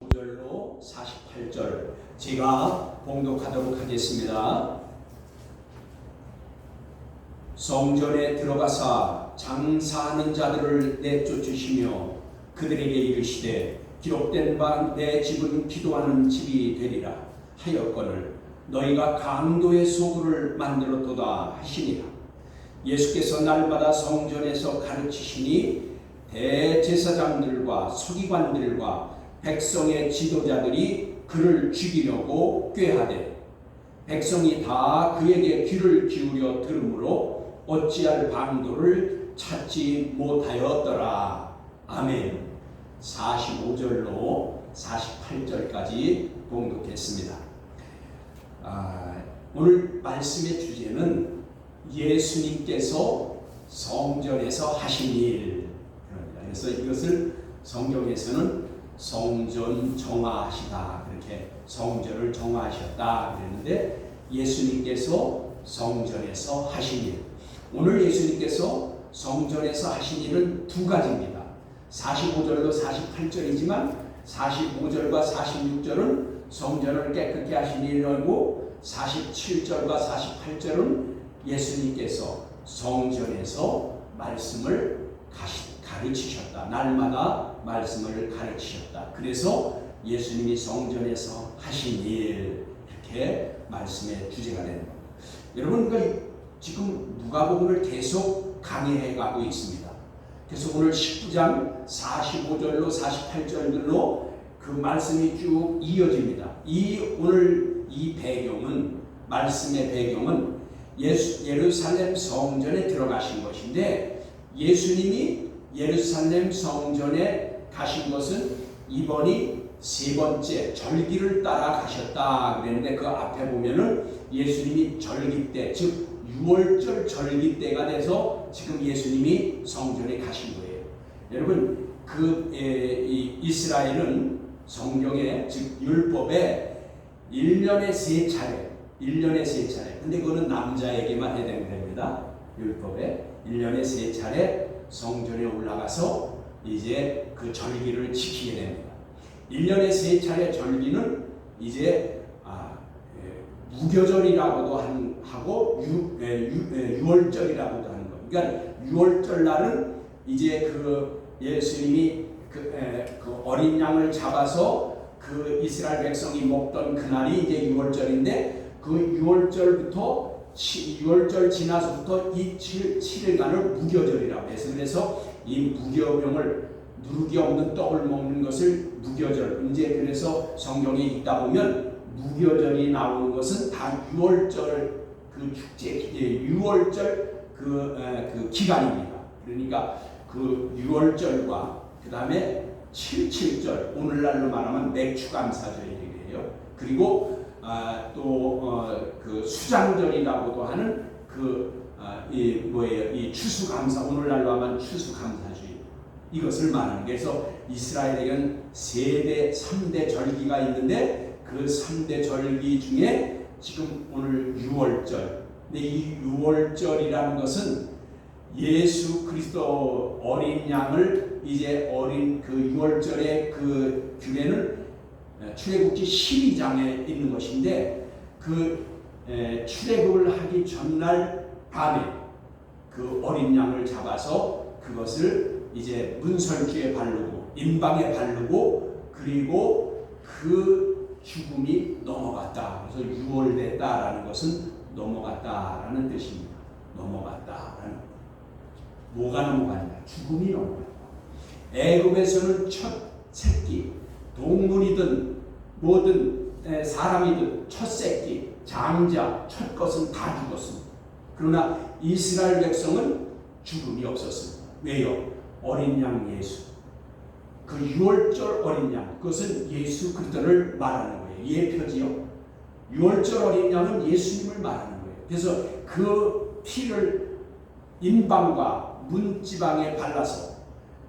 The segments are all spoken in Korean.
45절로 48절 제가 봉독하도록 하겠습니다. 성전에 들어가사 장사하는 자들을 내쫓으시며 그들에게 이르시되 기록된 바 내 집은 기도하는 집이 되리라 하였거늘 너희가 강도의 소굴을 만들었도다 하시니라. 예수께서 날마다 성전에서 가르치시니 대제사장들과 서기관들과 백성의 지도자들이 그를 죽이려고 꾀하되 백성이 다 그에게 귀를 기울여 들으므로 어찌할 방도를 찾지 못하였더라. 아멘. 45절로 48절까지 봉독했습니다. 오늘 말씀의 주제는 예수님께서 성전에서 하신 일. 그래서 이것을 성경에서는 성전 정화하시다, 그렇게 성전을 정화하셨다 그랬는데, 예수님께서 성전에서 하신 일, 오늘 예수님께서 성전에서 하신 일은 두 가지입니다. 45절로 48절이지만 45절과 46절은 성전을 깨끗게 하신 일이고 47절과 48절은 예수님께서 성전에서 말씀을 가르치셨다. 날마다 말씀을 가르치셨다. 그래서 예수님이 성전에서 하신 일, 이렇게 말씀의 주제가 되는 겁니다. 여러분, 지금 누가복음을 계속 강의해 가고 있습니다. 그래서 오늘 19장 45절로 48절들로 그 말씀이 쭉 이어집니다. 오늘 이 배경은, 말씀의 배경은 예루살렘 성전에 들어가신 것인데, 예수님이 예루살렘 성전에 가신 것은 이번이 세 번째 절기를 따라 가셨다 그랬는데, 그 앞에 보면은 예수님이 절기 때, 즉 6월절 절기 때가 돼서 지금 예수님이 성전에 가신 거예요. 여러분, 이스라엘은 성경에, 즉 율법에 1년에 세 차례, 근데 그거는 남자에게만 해당이 됩니다. 율법에 1년에 세 차례 성전에 올라가서 이제 그 절기를 지키게 됩니다. 1년에 세 차례 절기는 이제 무교절이라고도 하고 6월절이라고도 하는 겁니다. 그러니까 6월절 날은 이제 예수님이 그 어린 양을 잡아서 그 이스라엘 백성이 먹던 그날이 이제 6월절인데, 그 6월절 지나서부터 이 7일간을 무교절이라고 해서, 그래서 이 무교병을, 누룩이 없는 떡을 먹는 것을 무교절, 이제 그래서 성경에 읽다 보면 무교절이 나오는 것은 다 6월절 그 축제, 6월절 그 기간입니다. 그러니까 그 6월절과 그 다음에 77절, 오늘날로 말하면 맥추감사절이래요. 그리고 그 수장절이라고도 하는 이 추수감사, 오늘날로 하면 추수감사주의, 이것을 말하는. 그래서 이스라엘에게는 3대 절기가 있는데, 그 3대 절기 중에 지금 오늘 6월절. 근데 이 6월절이라는 것은 예수 그리스도 어린 양을, 이제 어린 그 6월절의 그 규례는 출애굽기 12장에 있는 것인데, 그 출애굽을 하기 전날 밤에 그 어린 양을 잡아서 그것을 이제 문설주에 바르고 인방에 바르고, 그리고 그 죽음이 넘어갔다. 그래서 6월 됐다라는 것은 넘어갔다라는 뜻입니다. 넘어갔다라는 것. 뭐가 넘어갔냐? 죽음이 넘어갔다. 애굽에서는 첫 새끼, 동물이든 뭐든 사람이든 첫 새끼, 장자, 첫 것은 다 죽었습니다. 그러나 이스라엘 백성은 죽음이 없었습니다. 왜요? 어린 양 예수, 그 6월절 어린 양, 그것은 예수 그리스도를 말하는 거예요. 예표지요. 6월절 어린 양은 예수님을 말하는 거예요. 그래서 그 피를 인방과 문지방에 발라서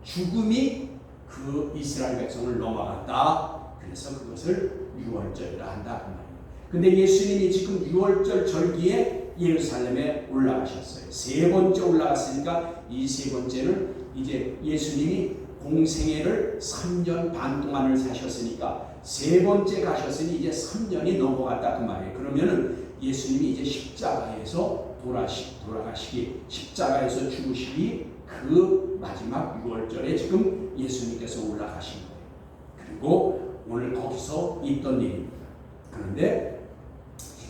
죽음이 그 이스라엘 백성을 넘어갔다. 그래서 그것을 6월절이라 한다 그 말이에요. 근데 예수님이 지금 6월절 절기에 예루살렘에 올라가셨어요. 세 번째 올라갔으니까 이 세 번째는 이제 예수님이 공생애를 3년 반 동안을 사셨으니까 세 번째 가셨으니 이제 3년이 넘어갔다 그 말이에요. 그러면은 예수님이 이제 십자가에서 돌아가시기, 십자가에서 죽으시기 그 마지막 6월절에 지금 예수님께서 올라가신 거예요. 그리고 오늘 거기서 있던 일입니다. 그런데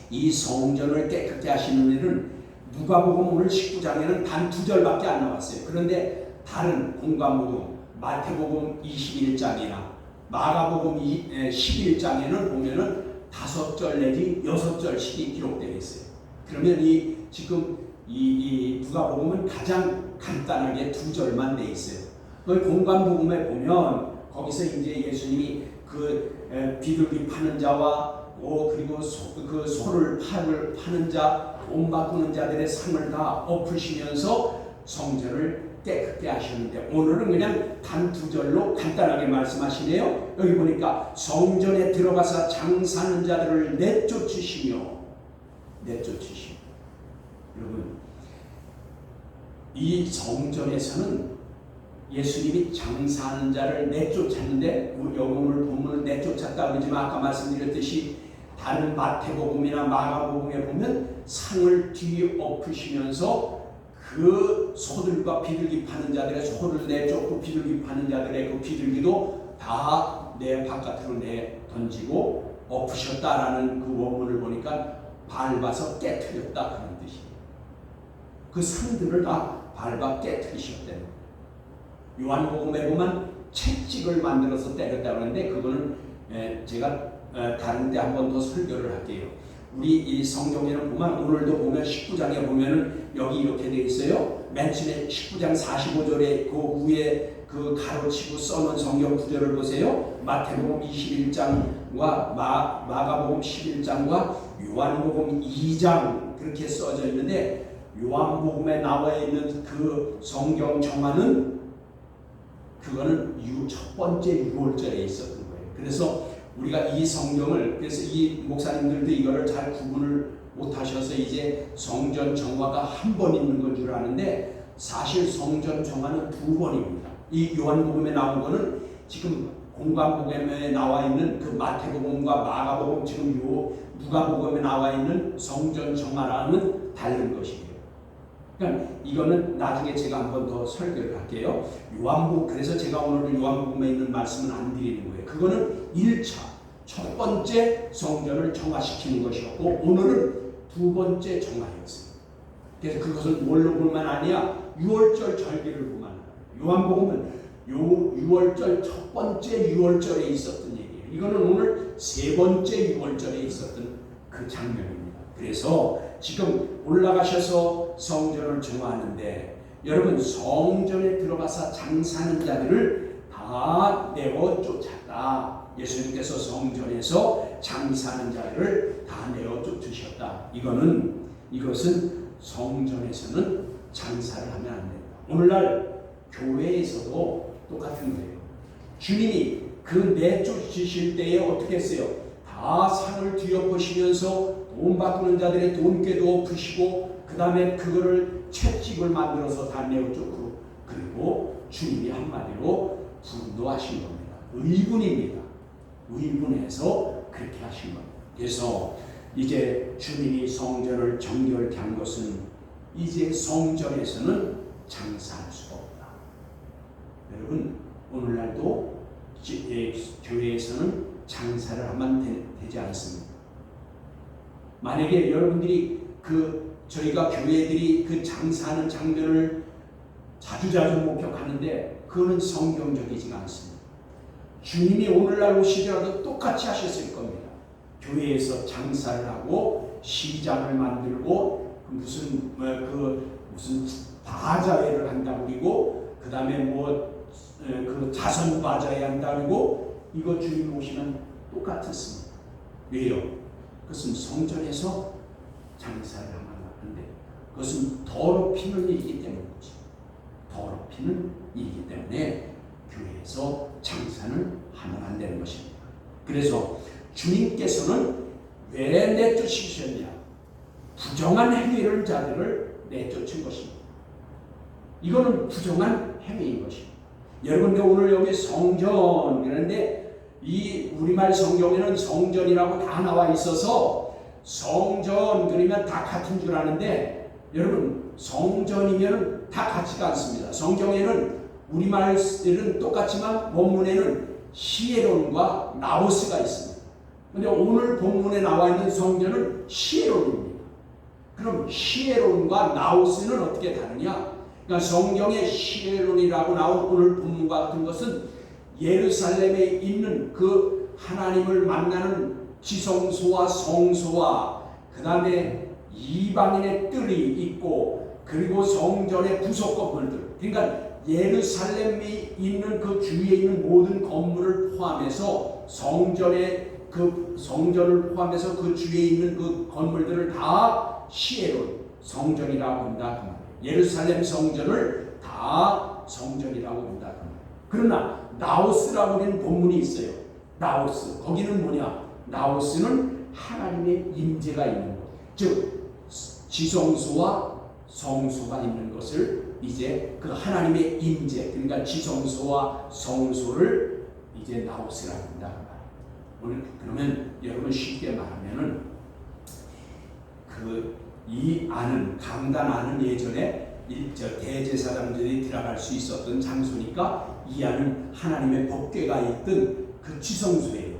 이 성전을 깨끗게 하시는 일은 누가복음 오늘 19장에는 단 2절밖에 안 나왔어요. 그런데 다른 공관복음, 마태복음 21장이나 마가복음 11장에는 보면은 5절 내지 6절씩이 기록되어 있어요. 그러면 지금 이 누가복음은 가장 간단하게 2절만 돼 있어요. 공관복음에 보면 거기서 이제 예수님이 그 비둘기 파는 자와 그리고 그 소를 파는 자, 돈 바꾸는 자들의 상을 다 엎으시면서 성전을 깨끗게 하셨는데 오늘은 그냥 단 2절로 간단하게 말씀하시네요. 여기 보니까 성전에 들어가서 장사하는 자들을 내쫓으시며 여러분, 이 성전에서는 예수님이 장사하는 자를 내쫓았는데 여기 오늘 본문은 내쫓았다 그러지만 아까 말씀드렸듯이 다른 마태복음이나 마가복음에 보면 상을 뒤엎으시면서 그 소들과 비둘기 파는 자들의 소를 내쫓고 비둘기 파는 자들의 그 비둘기도 다 내 바깥으로 던지고 엎으셨다라는 그 원문을 보니까 밟아서 깨트렸다 그런 뜻이에요. 그 상들을 다 밟아 깨트리셨대요. 요한복음에 보면 채찍을 만들어서 때렸다 그러는데 그거는 제가 다른 때 한 번 더 설교를 할게요. 우리 이 성경에는 보면 오늘도 보면 19장에 보면은 여기 이렇게 되어 있어요. 맨 처음에 19장 45절에 그 위에 그 가로치고 써놓은 성경 구절을 보세요. 마태복음 21장과 마가복음 11장과 요한복음 2장 그렇게 써져 있는데 요한복음에 나와 있는 그 성경 정화는 그거는 첫 번째 6월절에 있었던 거예요. 그래서 우리가 이 성경을 그래서 이 목사님들도 이거를 잘 구분을 못하셔서 이제 성전 정화가 한 번 있는 건 줄 아는데 사실 성전 정화는 2번입니다. 이 요한복음에 나온 거는 지금 공관복음에 나와 있는 그 마태복음과 마가복음 지금 요 누가복음에 나와 있는 성전 정화랑은 다른 것이에요. 그러니까 이거는 나중에 제가 한 번 더 설교를 할게요. 그래서 제가 오늘 요한복음에 있는 말씀은 안 드리는 거예요. 그거는 1차, 첫 번째 성전을 정화시키는 것이었고 오늘은 2번째 정화였어요. 그래서 그것은 뭘로 볼만 아니야? 6월절 절기를 보면 요한복음은 6월절 첫 번째 6월절에 있었던 얘기예요. 이거는 오늘 3번째 6월절에 있었던 그 장면입니다. 그래서 지금 올라가셔서 성전을 정화하는데 여러분 성전에 들어가서 장사하는 자들을 다 내어 쫓았다. 예수님께서 성전에서 장사하는 자들을 다 내어 쫓으셨다. 이것은 성전에서는 장사를 하면 안 된다. 오늘날 교회에서도 똑같은 거예요. 주님이 그 내쫓으실 때에 어떻게 했어요? 다 상을 뒤엎으시면서 돈 바꾸는 자들의 돈꾀도 엎으시고 그 다음에 그거를 채찍을 만들어서 다 내어쫓고 그리고 주님이 한마디로 분노하신 겁니다. 의분입니다. 의분해서 그렇게 하신 겁니다. 그래서 이제 주님이 성전을 정결케 한 것은 이제 성전에서는 장사할 수가 없다. 여러분 오늘날도 교회에서는 장사를 하면 되지 않습니다. 만약에 여러분들이 저희가 교회들이 그 장사하는 장면을 자주자주 목격하는데 그거는 성경적이지가 않습니다. 주님이 오늘날 오시더라도 똑같이 하셨을 겁니다. 교회에서 장사를 하고 시장을 만들고 무슨 바자회를 한다 그리고 그 다음에 그 자선 바자회 한다 그리고 이거 주님 오시면 똑같았습니다. 왜요? 그것은 성전에서 장사를 하면 안 돼요. 그것은 더럽히는 일이기 때문이지. 더럽히는 일이기 때문에 교회에서 장사는 하면 안 되는 것입니다. 그래서 주님께서는 왜 내쫓으셨냐? 부정한 행위를 자들을 내쫓은 것입니다. 이거는 부정한 행위인 것입니다. 여러분, 근데 오늘 여기 성전, 그런데 이 우리말 성경에는 성전이라고 다 나와 있어서 성전 그러면 다 같은 줄 아는데, 여러분, 성전이면 다 같지가 않습니다. 성경에는 우리말은 똑같지만 원문에는 히에론과 나오스가 있습니다. 그런데 오늘 본문에 나와 있는 성전은 히에론입니다. 그럼 히에론과 나오스는 어떻게 다르냐? 그러니까 성경에 히에론이라고 나온 오늘 본문과 같은 것은 예루살렘에 있는 그 하나님을 만나는 지성소와 성소와 그 다음에 이방인의 뜰이 있고, 그리고 성전의 부속 건물들, 그러니까 예루살렘이 있는 그 주위에 있는 모든 건물을 포함해서 성전을 포함해서 그 주위에 있는 그 건물들을 다 히에론 성전이라고 한다. 예루살렘 성전을 다 성전이라고 한다. 그러나 나오스라고 하는 본문이 있어요. 나오스, 거기는 뭐냐? 나오스는 하나님의 임재가 있는 것, 즉 지성소와 성소가 있는 것을 이제 그 하나님의 임재, 그러니까 지성소와 성소를 이제 나오스라고 한다. 오늘 그러면 여러분 쉽게 말하면은 이 안은, 강단 안은 예전에 대제사장들이 들어갈 수 있었던 장소니까 이 안은 하나님의 법궤가 있던 그 지성소예요.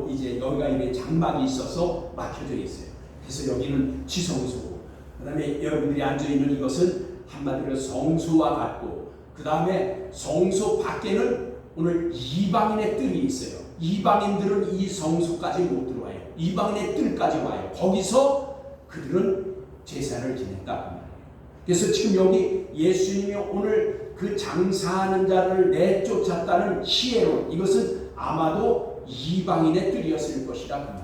이제 여기가 이게 장막이 있어서 막혀져 있어요. 그래서 여기는 지성소고, 그 다음에 여러분들이 앉아 있는 이것은 한마디로 성소와 같고, 그 다음에 성소 밖에는 오늘 이방인의 뜰이 있어요. 이방인들은 이 성소까지 못 들어와요. 이방인의 뜰까지 와요. 거기서 그들은 제사를 지냈다. 그래서 지금 여기 예수님이 오늘 그 장사하는 자를 내쫓았다는 히에론, 이것은 아마도 이방인의 뜰이었을 것이다.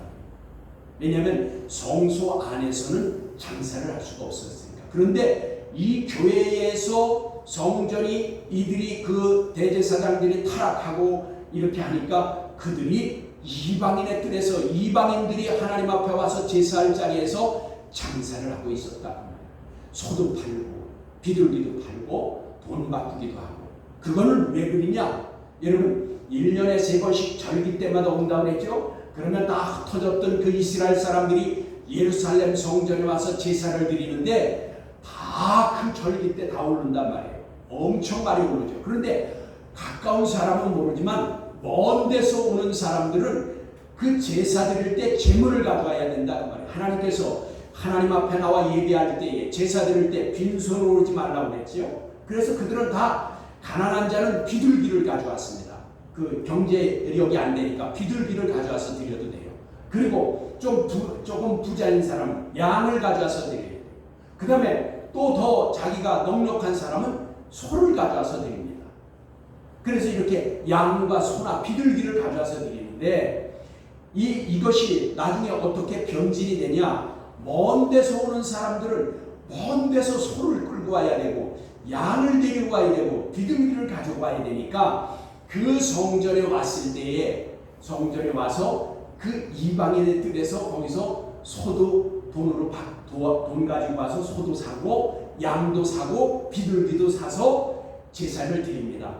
왜냐하면 성소 안에서는 장사를 할 수가 없었으니까. 그런데 이 교회에서 성전이 이들이 그 대제사장들이 타락하고 이렇게 하니까 그들이 이방인의 뜰에서 이방인들이 하나님 앞에 와서 제사할 자리에서 장사를 하고 있었다. 소도 팔고 비둘기도 팔고 돈 바꾸기도 하고. 그거는 왜 그러냐? 여러분, 1년에 3번씩 절기 때마다 온다고 했죠? 그러면 다 흩어졌던 그 이스라엘 사람들이 예루살렘 성전에 와서 제사를 드리는데 다 그 절기 때 다 오른단 말이에요. 엄청 많이 오르죠. 그런데 가까운 사람은 모르지만 먼 데서 오는 사람들은 그 제사 드릴 때 제물을 가져와야 된다는 말이에요. 하나님께서 하나님 앞에 나와 예배할 때에 제사 드릴 때 빈손으로 오지 말라고 했죠. 그래서 그들은 다 가난한 자는 비둘기를 가져왔습니다. 그 경제력이 안 되니까 비둘기를 가져와서 드려도 돼요. 그리고 조금 부자인 사람은 양을 가져와서 드려야 돼요. 그 다음에 또 더 자기가 넉넉한 사람은 소를 가져와서 드립니다. 그래서 이렇게 양과 소나 비둘기를 가져와서 드리는데 이것이 나중에 어떻게 변질이 되냐? 먼 데서 오는 사람들은 먼 데서 소를 끌고 와야 되고 양을 데리고 와야 되고 비둘기를 가지고 와야 되니까 그 성전에 왔을 때에 성전에 와서 그 이방인의 뜰에서 거기서 소도 돈 가지고 와서 소도 사고 양도 사고 비둘기도 사서 제사를 드립니다.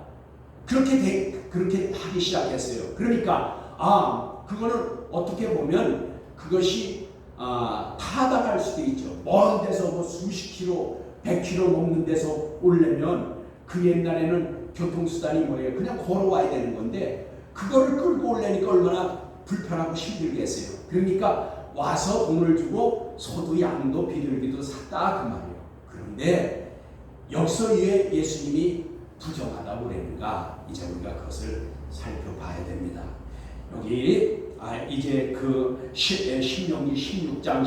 그렇게 하기 시작했어요. 그러니까 그거는 어떻게 보면 그것이 타당할 수도 있죠. 먼 데서 뭐 수십 킬로, 100킬로 넘는 데서 오려면 그 옛날에는 교통수단이 뭐예요? 그냥 걸어와야 되는 건데 그거를 끌고 오려니까 얼마나 불편하고 힘들겠어요. 그러니까 와서 돈을 주고 소도 양도 비둘기도 샀다 그 말이에요. 그런데 여기서 왜 예수님이 부정하다고 그랬는가? 이제 우리가 그것을 살펴봐야 됩니다. 여기 이제 그 신명기 16장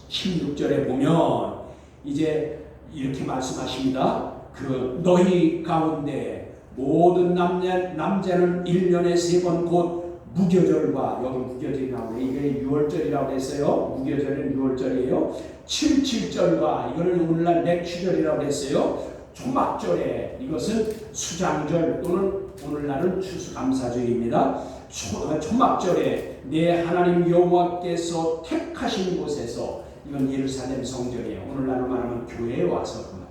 16절에 보면 이제 이렇게 말씀하십니다. 그 너희 가운데 모든 남자는 1년에 3번 곧 무교절과, 여기 무교절이 나오네. 이게 6월절이라고 했어요. 무교절은 6월절이에요. 77절과, 이거는 오늘날 맥추절이라고 했어요. 초막절에, 이것은 수장절 또는 오늘날은 추수감사절입니다. 초막절에 내 하나님 여호와께서 택하신 곳에서, 이건 예루살렘 성전이에요. 오늘날로 말하면 교회에 와서 그 말이에요.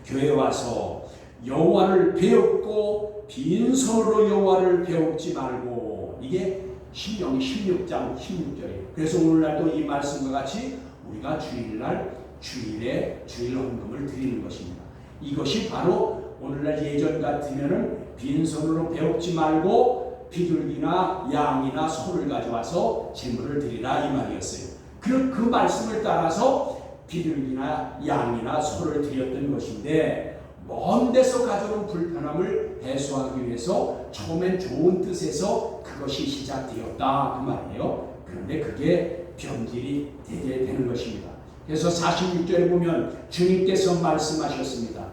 교회에 와서 여호와를 배웠고 빈손으로 여호와를 배웁지 말고. 이게 신명기 16장 16절이에요. 그래서 오늘날도 이 말씀과 같이 우리가 주일날 주일에 주일 헌금을 드리는 것입니다. 이것이 바로 오늘날 예전 같으면은 빈손으로 배웁지 말고 비둘기나 양이나 소를 가져와서 제물을 드리라 이 말이었어요. 그 말씀을 따라서 비둘기나 양이나 소를 드렸던 것인데, 먼 데서 가져온 불편함을 해소하기 위해서 처음엔 좋은 뜻에서 그것이 시작되었다 그 말이에요. 그런데 그게 변질이 되게 되는 것입니다. 그래서 46절에 보면 주님께서 말씀하셨습니다.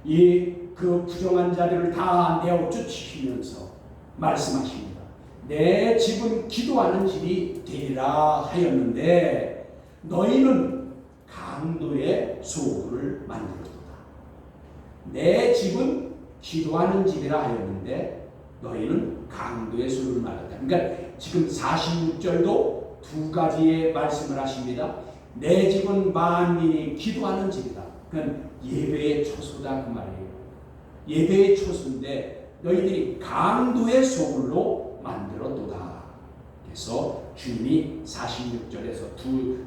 그 부정한 자들을 다 내어 쫓으시면서 말씀하십니다. 내 집은 기도하는 집이 되리라 하였는데 너희는 강도의 소굴을 만들었도다. 내 집은 기도하는 집이라 하였는데 너희는 강도의 소굴을 만들었다. 그러니까 지금 46절도 두 가지의 말씀을 하십니다. 내 집은 만민이 기도하는 집이다. 그건 예배의 초소다 그 말이에요. 예배의 초소인데 너희들이 강도의 소굴로 만들었도다. 그래서 주님이 46절에서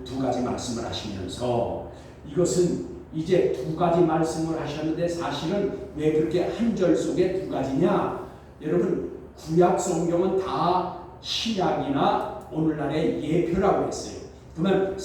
두 가지 말씀을 하시면서, 이것은 이제 두 가지 말씀을 하셨는데 사실은 왜 그렇게 한 절 속에 두 가지냐? 여러분, 구약 성경은 다 신약이나 오늘날의 예표라고 했어요. 그러면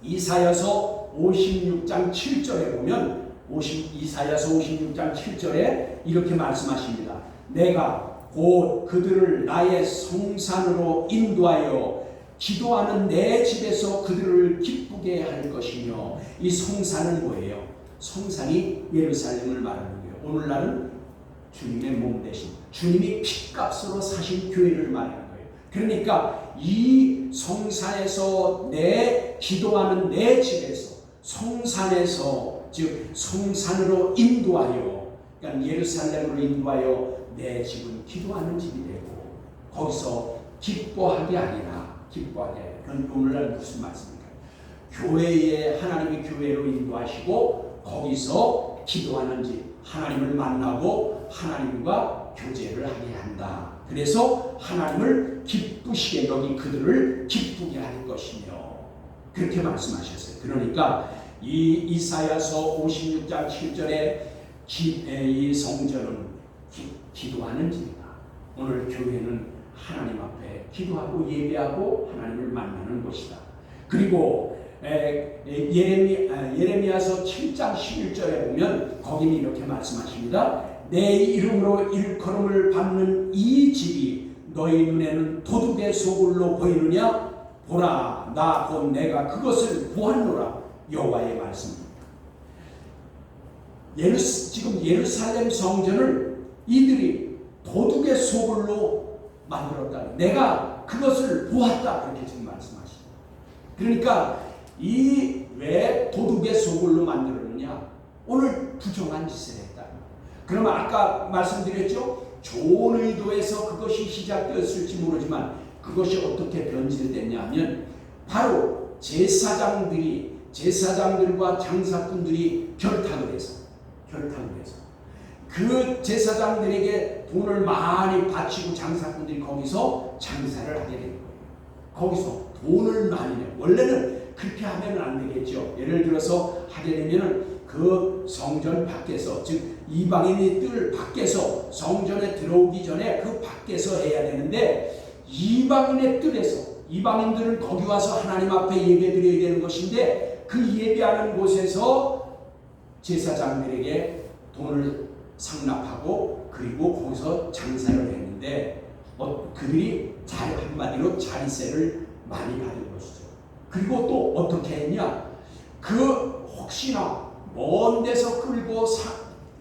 이사야서 56장 7절에 보면 이사야서 56장 7절에 이렇게 말씀하십니다. 내가 곧 그들을 나의 성산으로 인도하여 기도하는 내 집에서 그들을 기쁘게 할 것이며. 이 성산은 뭐예요? 성산이 예루살렘을 말하는 거예요. 오늘날은 주님의 몸 대신 주님이 핏값으로 사신 교회를 말하는 거예요. 그러니까 이 성산에서 기도하는 내 집에서, 성산에서, 즉 성산으로 인도하여, 그러니까 예루살렘으로 인도하여 내 집은 기도하는 집이 되고, 거기서 기뻐하게 아니라. 그건 오늘날 무슨 말씀입니까? 하나님의 교회로 인도하시고 거기서 기도하는 집, 하나님을 만나고 하나님과 교제를 하게 한다. 그래서 하나님을 기쁘시게 여기 그들을 기쁘게 할 것이며, 그렇게 말씀하셨어요. 그러니까 이 이사야서 56장 7절에 이 성전은 기도하는 집이다. 오늘 교회는 하나님 앞에 기도하고 예배하고 하나님을 만나는 곳이다. 그리고 예레미야서 7장 11절에 보면 거기는 이렇게 말씀하십니다. 내 이름으로 일컬음을 받는 이 집이 너희 눈에는 도둑의 소굴로 보이느냐? 보라, 나 곧 내가 그것을 보았노라. 여호와의 말씀입니다. 지금 예루살렘 성전을 이들이 도둑의 소굴로 만들었다. 내가 그것을 보았다. 그렇게 지금 말씀하십니다. 그러니까 왜 도둑의 소굴로 만들었느냐? 오늘 부정한 짓을 했다. 그러면 아까 말씀드렸죠? 좋은 의도에서 그것이 시작되었을지 모르지만 그것이 어떻게 변질됐냐 하면 바로 제사장들과 장사꾼들이 결탁을 해서 그 제사장들에게 돈을 많이 바치고 장사꾼들이 거기서 장사를 하게 된 거예요. 거기서 돈을 많이 내요. 원래는 그렇게 하면 안 되겠죠. 예를 들어서 하게 되면은 그 성전 밖에서, 즉 이방인의 뜰 밖에서, 성전에 들어오기 전에 그 밖에서 해야 되는데, 이방인의 뜰에서, 이방인들은 거기 와서 하나님 앞에 예배드려야 되는 것인데 그 예배하는 곳에서 제사장들에게 돈을 상납하고 그리고 거기서 장사를 했는데 그들이 한마디로 자리세를 많이 받은 것이죠. 그리고 또 어떻게 했냐? 혹시나 먼 데서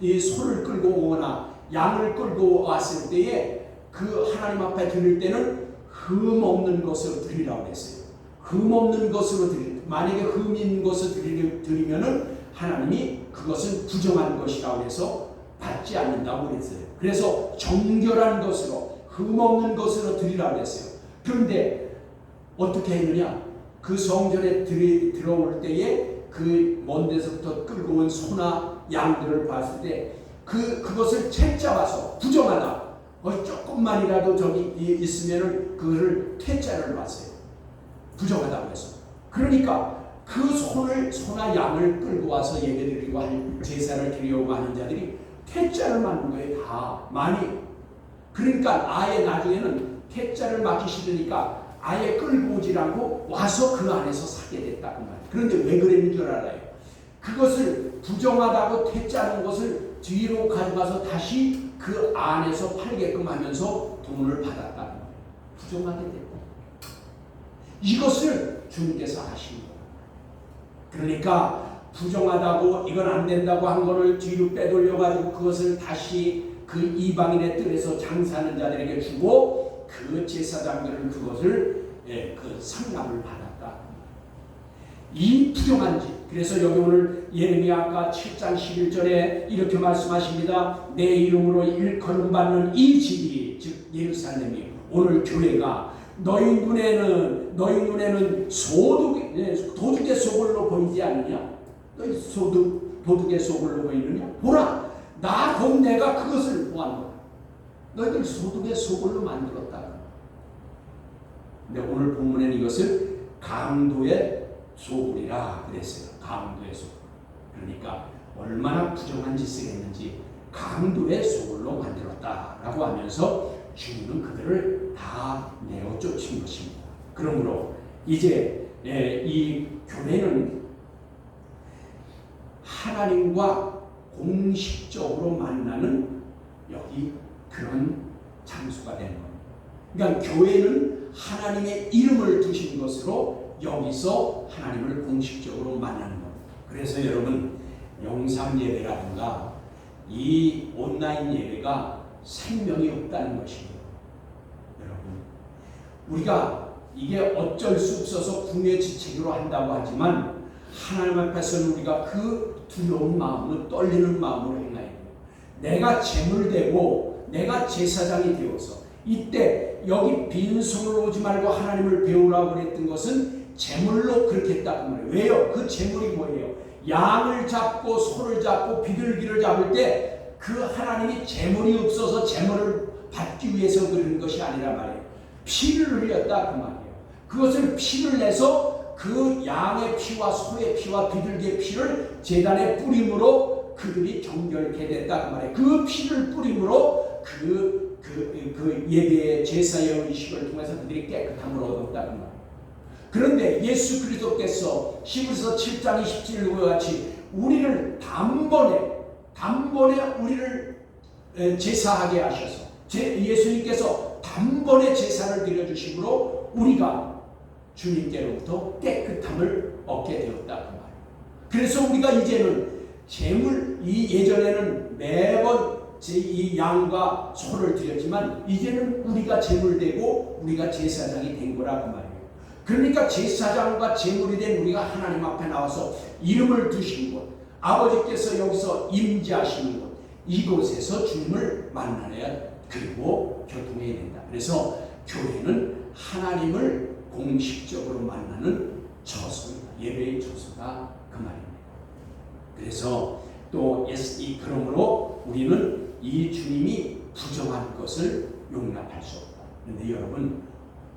이 소를 끌고 오거나 양을 끌고 왔을 때에 그 하나님 앞에 드릴 때는 흠 없는 것으로 드리라고 했어요. 흠 없는 것으로 만약에 흠 있는 것을 드리면은 하나님이 그것은 부정한 것이라고 해서 받지 않는다고 그랬어요. 그래서 정결한 것으로, 흠 없는 것으로 드리라고 했어요. 그런데 어떻게 했느냐? 그 성전에 들어올 때에 그 먼 데서부터 끌고 온 소나 양들을 봤을 때 그것을 채 잡아서 부정하다. 조금만이라도 저기 있으면은 그거를 퇴짜를 놨어요. 부정하다고 해서. 그러니까 그 소나 양을 끌고 와서 예배드리고 할 제사를 드리려고 하는 자들이 퇴짜를 맞는 거예요. 다 많이. 그러니까 아예 나중에는 퇴짜를 맞기 싫으니까 아예 끌고 오질 않고 와서 그 안에서 사게 됐다고 말이에요. 그런데 왜 그랬는 줄 알아요? 그것을 부정하다고 퇴짜는 것을 뒤로 가져가서 다시 그 안에서 팔게끔 하면서 돈을 받았다는 거예요. 부정하게 됐다. 이것을 주님께서 하신 거예요. 그러니까 부정하다고 이건 안 된다고 한 거를 뒤로 빼돌려가지고 그것을 다시 그 이방인의 뜰에서 장사하는 자들에게 주고 그 제사장들은 그것을 그 상납을 받았다. 이 부정한 짓. 그래서 여기 오늘 예레미야 아까 7장 11절에 이렇게 말씀하십니다. 내 이름으로 일컬음 받는 이 집이 즉 예루살렘이 오늘 교회가 너희 눈에는 도둑의 소굴로 보이지 않느냐? 너희 도둑의 소굴로 보이느냐? 보라, 나 곧 내가 그것을 모았노라. 너희들 소둑의 소굴로 만들었다. 근데 오늘 본문에는 이것을 강도의 소굴이라 그랬어요. 강도의 소굴. 그러니까 얼마나 부정한 짓을 했는지 강도의 소굴로 만들었다라고 하면서 주님은 그들을 다 내어 쫓은 것입니다. 그러므로 이제 이 교회는 하나님과 공식적으로 만나는 여기 그런 장소가 되는 겁니다. 그러니까 교회는 하나님의 이름을 두신 것으로 여기서 하나님을 공식적으로 만나는 겁니다. 그래서 여러분 영상 예배라든가 이 온라인 예배가 생명이 없다는 것입니다. 여러분 우리가 이게 어쩔 수 없어서 궁예지책으로 한다고 하지만 하나님 앞에서는 우리가 그 두려운 마음으로 떨리는 마음으로 행해야 돼요. 내가 제물되고 내가 제사장이 되어서 이때 여기 빈손으로 오지 말고 하나님을 배우라고 그랬던 것은 제물로 그렇게 했다고 말해요. 왜요? 그 제물이 뭐예요? 양을 잡고 소를 잡고 비둘기를 잡을 때 그 하나님이 제물이 없어서 제물을 받기 위해서 그런 것이 아니라 말이에요. 피를 흘렸다 그 말이에요. 그것을 피를 내서 그 양의 피와 소의 피와 비둘기의 피를 제단에 뿌림으로 그들이 정결케 됐다 그 말이에요. 그 피를 뿌림으로 그 예배의 제사의 의식을 통해서 그들이 깨끗함을 얻었다 그 말이에요. 그런데 예수 그리스도께서 히브리서 7장 27절과 같이 우리를 단번에 우리를 제사하게 하셔서 예수님께서 단번에 제사를 드려주심으로 우리가 주님께로부터 깨끗함을 얻게 되었다 그 말이에요. 그래서 우리가 이제는 예전에는 매번 이 양과 소를 드렸지만 이제는 우리가 제물되고 우리가 제사장이 된 거라 그 말이에요. 그러니까 제사장과 제물이 된 우리가 하나님 앞에 나와서 이름을 두신 곳, 아버지께서 여기서 임재하시는 곳, 이곳에서 주님을 만나야 그리고 교통해야 된다. 그래서 교회는 하나님을 공식적으로 만나는 처소입니다. 예배의 처소다 그 말입니다. 그래서 또 그러므로 우리는 이 주님이 부정한 것을 용납할 수 없다. 그런데 여러분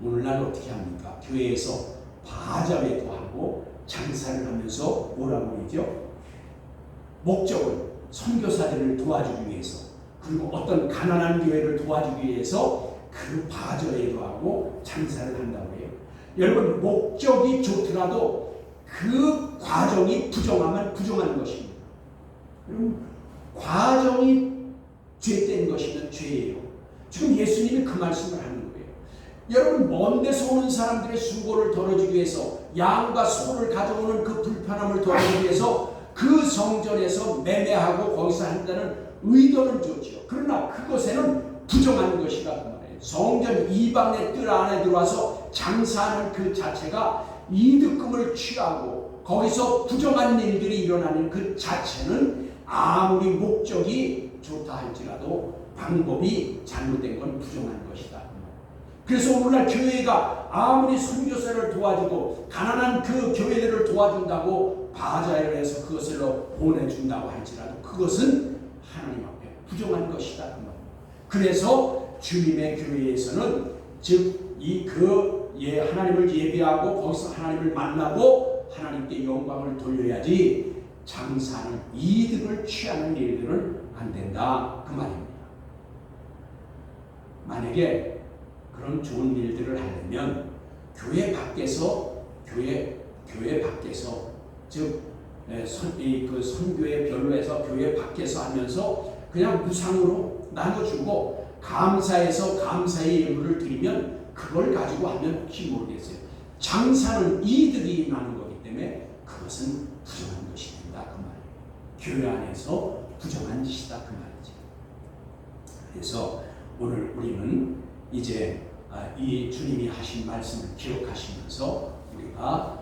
오늘날 어떻게 합니까? 교회에서 바자회도 하고 장사를 하면서 뭐라고 그러죠? 목적은 선교사들을 도와주기 위해서 그리고 어떤 가난한 교회를 도와주기 위해서 그 바자회도 하고 장사를 한다고 해요. 여러분 목적이 좋더라도 그 과정이 부정하면 부정한 것입니다. 여러분 과정이 죄된 것이면 죄예요. 지금 예수님이 그 말씀을 하는 거예요. 여러분 먼 데서 오는 사람들의 수고를 덜어주기 위해서 양과 소를 가져오는 그 불편함을 덜어주기 위해서 그 성전에서 매매하고 거기서 한다는 의도는 좋죠. 그러나 그것에는 부정한 것이다 그 말이에요. 성전 이방의 뜰 안에 들어와서 장사하는 그 자체가 이득금을 취하고 거기서 부정한 일들이 일어나는 그 자체는 아무리 목적이 좋다 할지라도 방법이 잘못된 건 부정한 것이다. 그래서 오늘날 교회가 아무리 선교사를 도와주고 가난한 그 교회들을 도와준다고 바자회를 해서 그것을 보내준다고 할지라도 그것은 하나님 앞에 부정한 것이다 그 말. 그래서 주님의 교회에서는 즉 하나님을 예배하고 거기서 하나님을 만나고 하나님께 영광을 돌려야지 장사하는 이득을 취하는 일들은 안 된다 그 말입니다. 만약에 그런 좋은 일들을 하려면 교회 밖에서 즉 그 선교의 별로에서 교회 밖에서 하면서 그냥 무상으로 나눠주고 감사해서 감사의 예물을 드리면 그걸 가지고 하면 혹시 모르겠어요. 장사는 이득이 나는 거기 때문에 그것은 부정한 것이 된다 그 말이에요. 교회 안에서 부정한 짓이다 그 말이죠. 그래서 오늘 우리는 이제 이 주님이 하신 말씀을 기억하시면서 우리가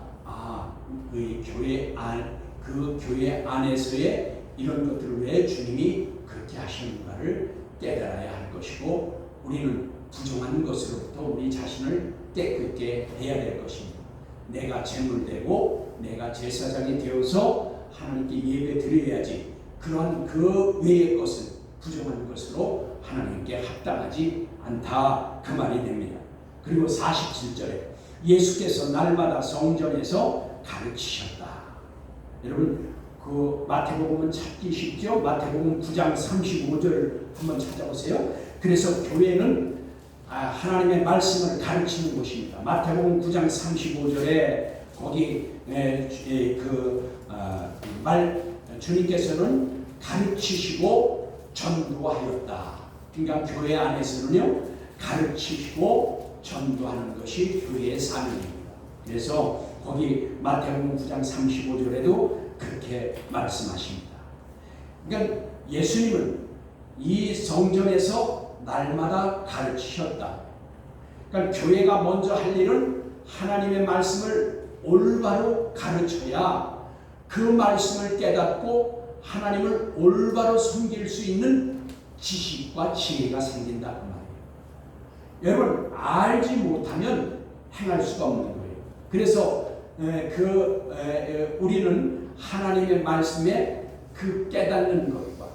그 교회 안에서의 이런 것들을 왜 주님이 그렇게 하시는가를 깨달아야 할 것이고 우리는 부정한 것으로부터 우리 자신을 깨끗게 해야 될 것입니다. 내가 제물되고 내가 제사장이 되어서 하나님께 예배 드려야지 그러한 그 외의 것은 부정한 것으로 하나님께 합당하지 않다 그 말이 됩니다. 그리고 47절에 예수께서 날마다 성전에서 가르치셨다. 여러분 그 마태복음은 찾기 쉽죠? 마태복음 9장 35절 한번 찾아보세요. 그래서 교회는 하나님의 말씀을 가르치는 곳입니다. 마태복음 9장 35절에 거기 주님께서는 가르치시고 전도하였다. 그러니까 교회 안에서는요 가르치시고 전도하는 것이 교회의 사명입니다. 그래서 거기 마태복음 9장 35절에도 그렇게 말씀하십니다. 그러니까 예수님은 이 성전에서 날마다 가르치셨다. 그러니까 교회가 먼저 할 일은 하나님의 말씀을 올바로 가르쳐야 그 말씀을 깨닫고 하나님을 올바로 섬길 수 있는 지식과 지혜가 생긴다 그 말이에요. 여러분 알지 못하면 행할 수가 없는 거예요. 그래서 우리는 하나님의 말씀에 그 깨닫는 것과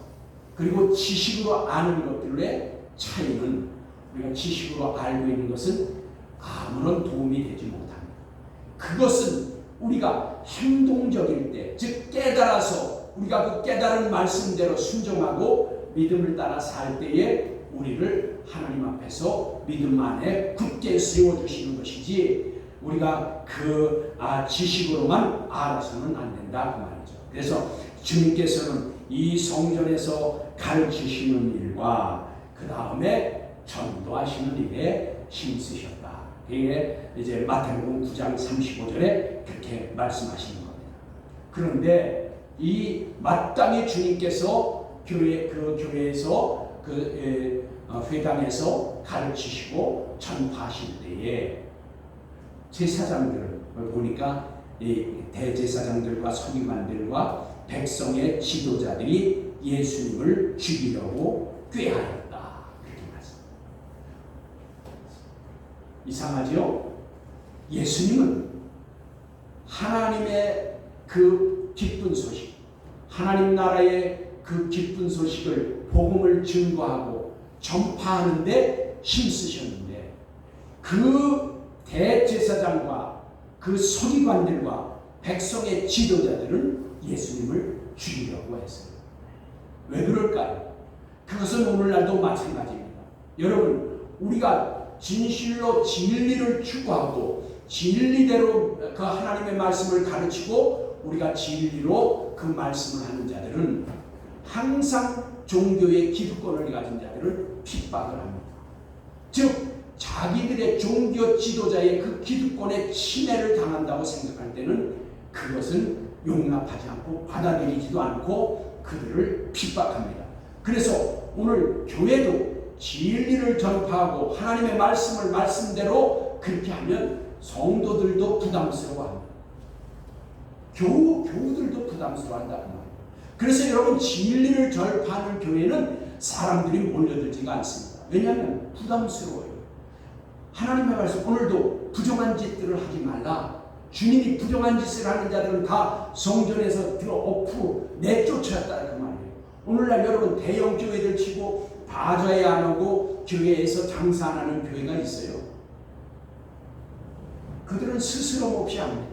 그리고 지식으로 아는 것들의 차이는 우리가 지식으로 알고 있는 것은 아무런 도움이 되지 못합니다. 그것은 우리가 행동적일 때, 즉 깨달아서 우리가 그 깨달은 말씀대로 순종하고 믿음을 따라 살 때에 우리를 하나님 앞에서 믿음 안에 굳게 세워주시는 것이지 우리가 그 지식으로만 알아서는 안 된다 그 말이죠. 그래서 주님께서는 이 성전에서 가르치시는 일과 그 다음에 전도하시는 일에 힘쓰셨다. 이게 이제 마태복음 9장 35절에 그렇게 말씀하시는 겁니다. 그런데 이 마땅히 주님께서 교회에서 회당에서 가르치시고 전파하실 때에 제사장들을 보니까 이 대제사장들과 서기관들과 백성의 지도자들이 예수님을 죽이려고 꾀하였다. 이렇게 말씀합니다. 이상하죠? 예수님은 하나님의 그 기쁜 소식, 하나님 나라의 그 기쁜 소식을 복음을 증거하고 전파하는데 힘쓰셨는데 그 대제사장과 그 서기관들과 백성의 지도자들은 예수님을 죽이려고 했어요. 왜 그럴까요? 그것은 오늘날도 마찬가지입니다. 여러분 우리가 진실로 진리를 추구하고 진리대로 그 하나님의 말씀을 가르치고 우리가 진리로 그 말씀을 하는 자들은 항상 종교의 기득권을 가진 자들을 핍박을 합니다. 즉 자기들의 종교 지도자의 그 기득권에 침해를 당한다고 생각할 때는 그것은 용납하지 않고 받아들이지도 않고 그들을 핍박합니다. 그래서 오늘 교회도 진리를 전파하고 하나님의 말씀을 말씀대로 그렇게 하면 성도들도 부담스러워합니다. 교우들도 부담스러워한다는 말이에요. 그래서 여러분 진리를 전파하는 교회는 사람들이 몰려들지가 않습니다. 왜냐하면 부담스러워요. 하나님의 말씀 오늘도 부정한 짓들을 하지 말라. 주님이 부정한 짓을 하는 자들은 다 성전에서 내쫓았다 그 말이에요. 오늘날 여러분 대형 교회들 치고 다좌에 안 오고 교회에서 장사 안 하는 교회가 있어요. 그들은 스스럼 없이 합니다.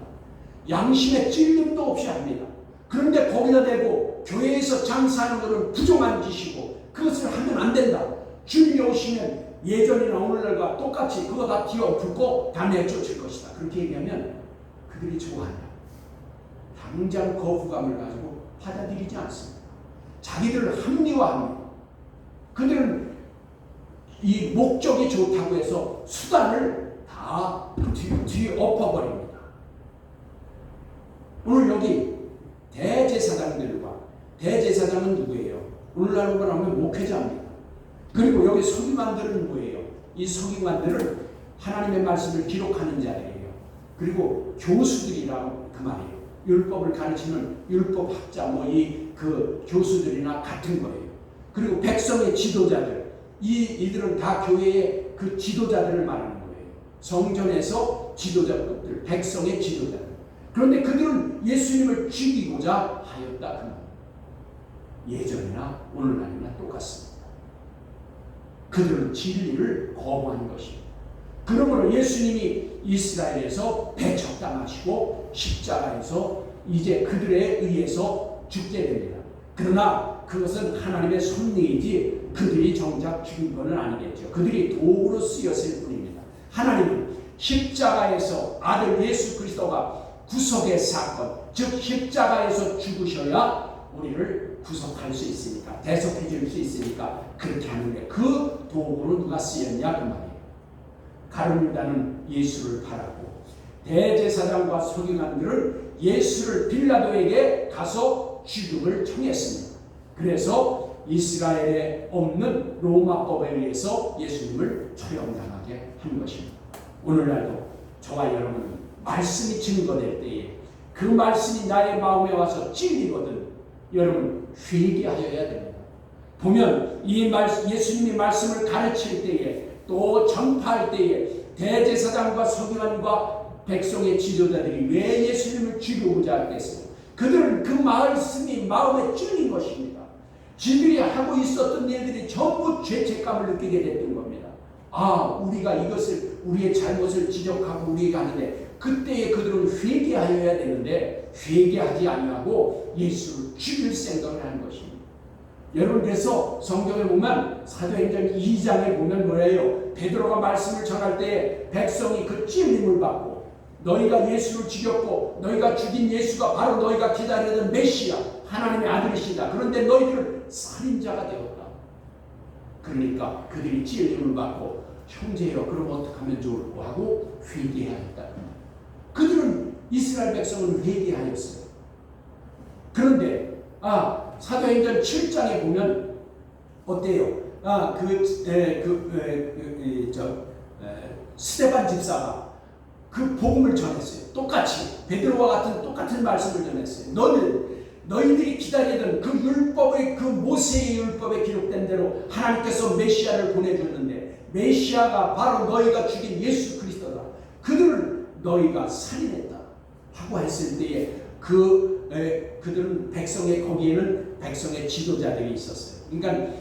양심의 찔림도 없이 합니다. 그런데 거기다 대고 교회에서 장사하는 것은 부정한 짓이고 그것을 하면 안 된다. 주님이 오시면 예전이나 오늘날과 똑같이 그거 다 뒤엎고 다 내쫓을 것이다. 그렇게 얘기하면 그들이 좋아한다. 당장 거부감을 가지고 받아들이지 않습니다. 자기들을 합리화합니다. 그들은 이 목적이 좋다고 해서 수단을 다 뒤엎어버립니다. 오늘 여기 대제사장들과 대제사장은 누구예요? 오늘날로 말하면 목회자입니다. 그리고 여기 서기관들은 뭐예요? 이 서기관들은 하나님의 말씀을 기록하는 자들이에요. 그리고 교수들이라고 그 말이에요. 율법을 가르치는 율법학자 그 교수들이나 같은 거예요. 그리고 백성의 지도자들, 이들은 다 교회의 그 지도자들을 말하는 거예요. 성전에서 지도자들, 백성의 지도자들. 그런데 그들은 예수님을 죽이고자 하였다 그 말. 예전이나 오늘날이나 똑같습니다. 그들은 진리를 거부한 것입니다. 그러므로 예수님이 이스라엘에서 배척당하시고 십자가에서 이제 그들에 의해서 죽게 됩니다. 그러나 그것은 하나님의 섭리이지 그들이 정작 죽인 것은 아니겠죠. 그들이 도구로 쓰였을 뿐입니다. 하나님은 십자가에서 아들 예수 그리스도가 구속의 사건, 즉 십자가에서 죽으셔야 우리를 구속할 수 있으니까, 대속해 줄 수 있으니까 그렇게 하는데 그 도구로 누가 쓰였냐 그 말이에요. 가룟 유다는 예수를 팔았고 대제사장과 서기관들은 예수를 빌라도에게 가서 죽음을 청했습니다. 그래서 이스라엘에 없는 로마법에 의해서 예수님을 처형당하게 한 것입니다. 오늘날도 저와 여러분은 말씀이 증거될 때에 그 말씀이 나의 마음에 와서 찔리거든 여러분 회개하여야 됩니다. 보면 예수님이 말씀을 가르칠 때에 또 전파할 때에 대제사장과 서기관과 백성의 지도자들이 왜 예수님을 죽이고자 했겠어요? 그들은 그 말씀이 마음에 찔린 것입니다. 지들이 하고 있었던 일들이 전부 죄책감을 느끼게 됐던 겁니다. 우리가 이것을 우리의 잘못을 지적하고 우리가 하는데 그때에 그들은 회개하여야 되는데 회개하지 아니하고 예수를 죽일 생각을 하는 것입니다. 여러분 그래서 성경에 보면 사도행전 2장에 보면 뭐예요? 베드로가 말씀을 전할 때 백성이 그 찔림을 받고 너희가 예수를 죽였고 너희가 죽인 예수가 바로 너희가 기다리던 메시아 하나님의 아들이시다. 그런데 너희들은 살인자가 되었다. 그러니까 그들이 찔림을 받고 형제여 그럼 어떻게 하면 좋을까 하고 회개하였다. 그들은 이스라엘 백성은 회개하였어요. 그런데 사도행전 7장에 보면 어때요? 스데반 집사가 그 복음을 전했어요. 똑같이 베드로와 같은 똑같은 말씀을 전했어요. 너희들이 기다리던 그 율법의 그 모세의 율법에 기록된 대로 하나님께서 메시아를 보내줬는데 메시아가 바로 너희가 죽인 예수 그리스도다. 그들을 너희가 살인했다 하고 했을 때에 그들은 거기에는 백성의 지도자들이 있었어요. 그러니까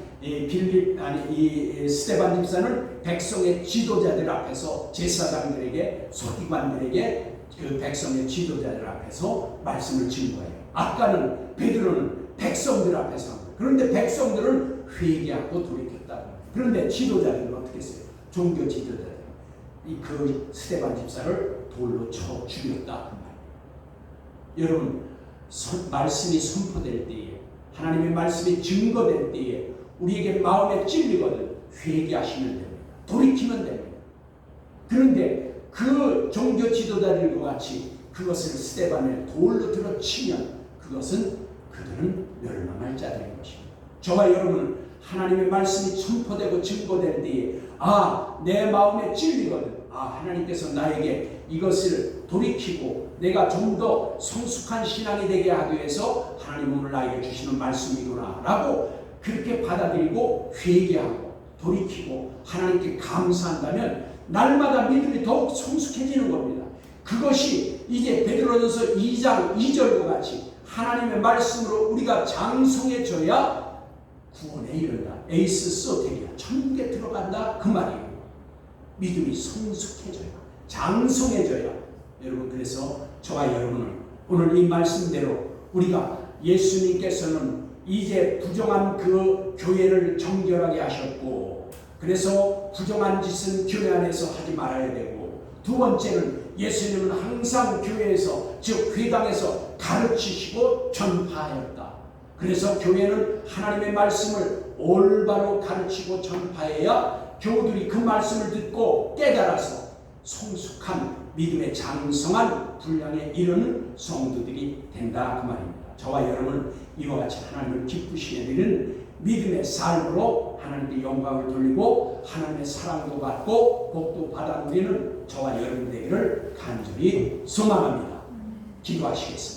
스데반 집사는 백성의 지도자들 앞에서 제사장들에게 서기관들에게 그 백성의 지도자들 앞에서 말씀을 증거해요. 아까는 베드로는 백성들 앞에서 한 거예요. 그런데 백성들은 회개하고 돌이켰다. 그런데 지도자들은 어떻게 했어요? 종교 지도자들 그 스데반 집사를 돌로 쳐 죽였다. 여러분 말씀이 선포될 때에 하나님의 말씀이 증거될 때에 우리에게 마음에 찔리거든 회개하시면 됩니다. 돌이키면 됩니다. 그런데 그 종교 지도자들과 같이 그것을 스데반을 돌로 들어치면 그것은 그들은 멸망할 자들인 것입니다. 저와 여러분은 하나님의 말씀이 선포되고 증거될 때에 내 마음에 찔리거든 하나님께서 나에게 이것을 돌이키고 내가 좀 더 성숙한 신앙이 되게 하기 위해서 하나님 오늘 나에게 주시는 말씀이구나 라고 그렇게 받아들이고 회개하고 돌이키고 하나님께 감사한다면 날마다 믿음이 더욱 성숙해지는 겁니다. 그것이 이제 베드로전서 2장 2절과 같이 하나님의 말씀으로 우리가 장성해져야 구원에 이른다. 에이스 소테리아, 천국에 들어간다 그 말이에요. 믿음이 성숙해져야, 장성해져야. 여러분, 그래서 저와 여러분은 오늘 이 말씀대로 우리가 예수님께서는 이제 부정한 그 교회를 정결하게 하셨고, 그래서 부정한 짓은 교회 안에서 하지 말아야 되고, 두 번째는 예수님은 항상 교회에서, 즉 회당에서 가르치시고 전파하였다. 그래서 교회는 하나님의 말씀을 올바로 가르치고 전파해야 교우들이 그 말씀을 듣고 깨달아서 성숙한 믿음의 장성한 분량에 이르는 성도들이 된다 그 말입니다. 저와 여러분은 이와 같이 하나님을 기쁘시게 되는 믿음의 삶으로 하나님께 영광을 돌리고 하나님의 사랑도 받고 복도 받아 누리는 저와 여러분 되기를 간절히 소망합니다. 기도하시겠습니다.